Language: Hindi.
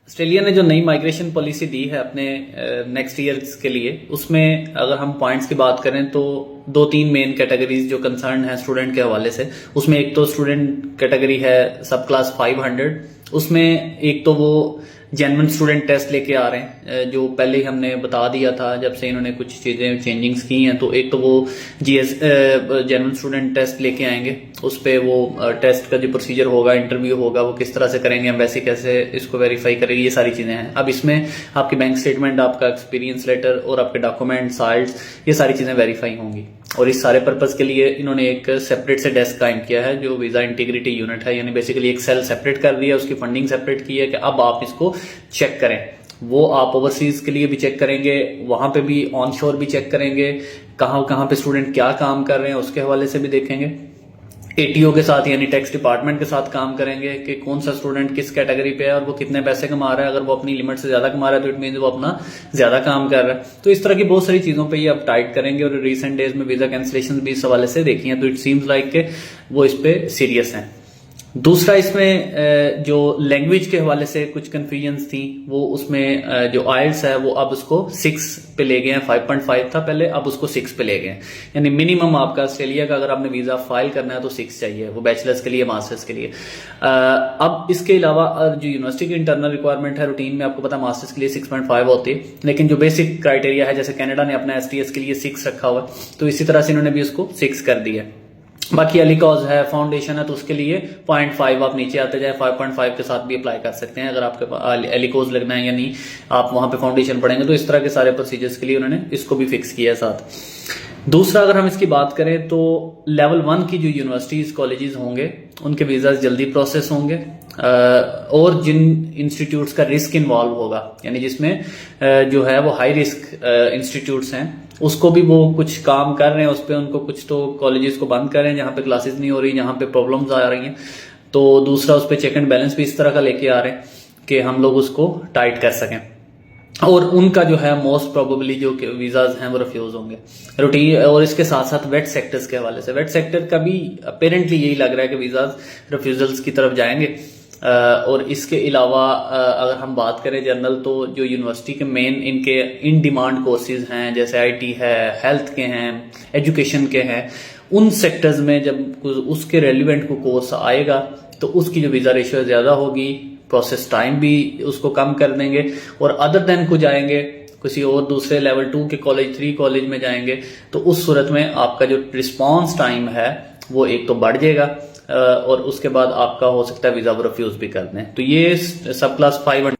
ऑस्ट्रेलिया ने जो नई माइग्रेशन पॉलिसी दी है अपने नेक्स्ट ईयर्स के लिए, उसमें अगर हम पॉइंट्स की बात करें तो दो तीन मेन कैटेगरीज जो कंसर्न है स्टूडेंट के हवाले से, उसमें एक तो स्टूडेंट कैटेगरी है सब क्लास 500। उसमें एक तो वो जेन्युइन स्टूडेंट टेस्ट लेके आ रहे हैं, जो पहले ही हमने बता दिया था जब से इन्होंने कुछ चीज़ें चेंजिंग्स की हैं। तो एक तो वो जीएस जेन्युइन स्टूडेंट टेस्ट लेके आएंगे, उस पर वो टेस्ट का जो प्रोसीजर होगा, इंटरव्यू होगा, वो किस तरह से करेंगे, एम्बेसी कैसे इसको वेरीफाई करेगी, ये सारी चीज़ें हैं। अब इसमें आपकी बैंक स्टेटमेंट, आपका एक्सपीरियंस लेटर और आपके डॉक्यूमेंट, साल्ट, ये सारी चीज़ें वेरीफाई होंगी। और इस सारे पर्पज़ के लिए इन्होंने एक सेपरेट से डेस्क कायम किया है जो वीज़ा इंटीग्रिटी यूनिट है, यानी बेसिकली एक सेल सेपरेट कर दिया, उसकी फंडिंग सेपरेट की है कि अब आप इसको चेक करें। वो आप ओवरसीज के लिए भी चेक करेंगे, वहां पे भी ऑन शोर भी चेक करेंगे, कहां कहां पे स्टूडेंट क्या काम कर रहे हैं उसके हवाले से भी देखेंगे। एटीओ के साथ यानी टैक्स डिपार्टमेंट के साथ काम करेंगे कि कौन सा स्टूडेंट किस कैटेगरी पे है और वो कितने पैसे कमा रहा है। अगर वो अपनी लिमिट से ज्यादा कमा रहा है तो इट मीन वो अपना ज्यादा काम कर रहा है। तो इस तरह की बहुत सारी चीजों पे ये अब टाइट करेंगे। और रिसेंट डेज में वीजा कैंसिलेशन भी इस हवाले से देखी है, तो इट सीम्स लाइक के वो इस पे सीरियस हैं। दूसरा, इसमें जो लैंग्वेज के हवाले से कुछ कंफ्यूजन्स थी, वो उसमें जो आइल्स है वो अब उसको 6 पे ले गए हैं। 5.5 था पहले, अब उसको 6 पे ले गए हैं। यानी मिनिमम आपका ऑस्ट्रेलिया का अगर आपने वीजा फाइल करना है तो 6 चाहिए, वो बैचलर्स के लिए, मास्टर्स के लिए। अब इसके अलावा जो यूनिवर्सिटी की इंटरनल रिक्वायरमेंट है, रूटीन में आपको पता मास्टर्स के लिए 6.5 होती है, लेकिन जो बेसिक क्राइटेरिया है, जैसे कनाडा ने अपना STS के लिए 6 रखा हुआ है, तो इसी तरह से इन्होंने भी उसको 6 कर दिया। बाकी एलिकॉज है, फाउंडेशन है, तो उसके लिए 0.5 आप नीचे आते जाए, 5.5 के साथ भी अप्लाई कर सकते हैं अगर आपके एलिकॉज लगना है, यानी आप वहां पे फाउंडेशन पढ़ेंगे। तो इस तरह के सारे प्रोसीजर्स के लिए उन्होंने इसको भी फिक्स किया है साथ। दूसरा, अगर हम इसकी बात करें तो लेवल 1 की जो यूनिवर्सिटीज कॉलेजेस होंगे उनके वीजा जल्दी प्रोसेस होंगे। और जिन इंस्टीट्यूट्स का रिस्क इन्वॉल्व होगा, यानी जिसमें जो है वो हाई रिस्क इंस्टीट्यूट्स हैं, उसको भी वो कुछ काम कर रहे हैं उस पर। उनको कुछ तो कॉलेजेस को बंद कर रहे हैं जहां पे क्लासेस नहीं हो रही, जहां पे प्रॉब्लम्स आ रही हैं। तो दूसरा, उस पर चेक एंड बैलेंस भी इस तरह का लेके आ रहे हैं कि हम लोग उसको टाइट कर सकें। और उनका जो है मोस्ट प्रोबेबली जो वीजाज हैं वो रिफ्यूज होंगे रूटीन। और इसके साथ साथ वेट सेक्टर्स के हवाले से, वेट सेक्टर का भी अपेरेंटली यही लग रहा है कि वीजाज रिफ्यूजल्स की तरफ जाएंगे। और इसके अलावा अगर हम बात करें जनरल, तो जो यूनिवर्सिटी के मेन इनके इन डिमांड कोर्सेज हैं, जैसे IT है, हेल्थ के हैं, एजुकेशन के हैं, उन सेक्टर्स में जब उसके रेलिवेंट को कोर्स आएगा तो उसकी जो वीजा रेशियो ज्यादा होगी, प्रोसेस टाइम भी उसको कम कर देंगे। और अदर देन को जाएंगे किसी और दूसरे लेवल 2 के कॉलेज, 3 कॉलेज में जाएंगे, तो उस सूरत में आपका जो रिस्पॉन्स टाइम है वो एक तो बढ़ जाएगा, और उसके बाद आपका हो सकता है वीजा रिफ्यूज भी कर दें। तो ये सब क्लास 5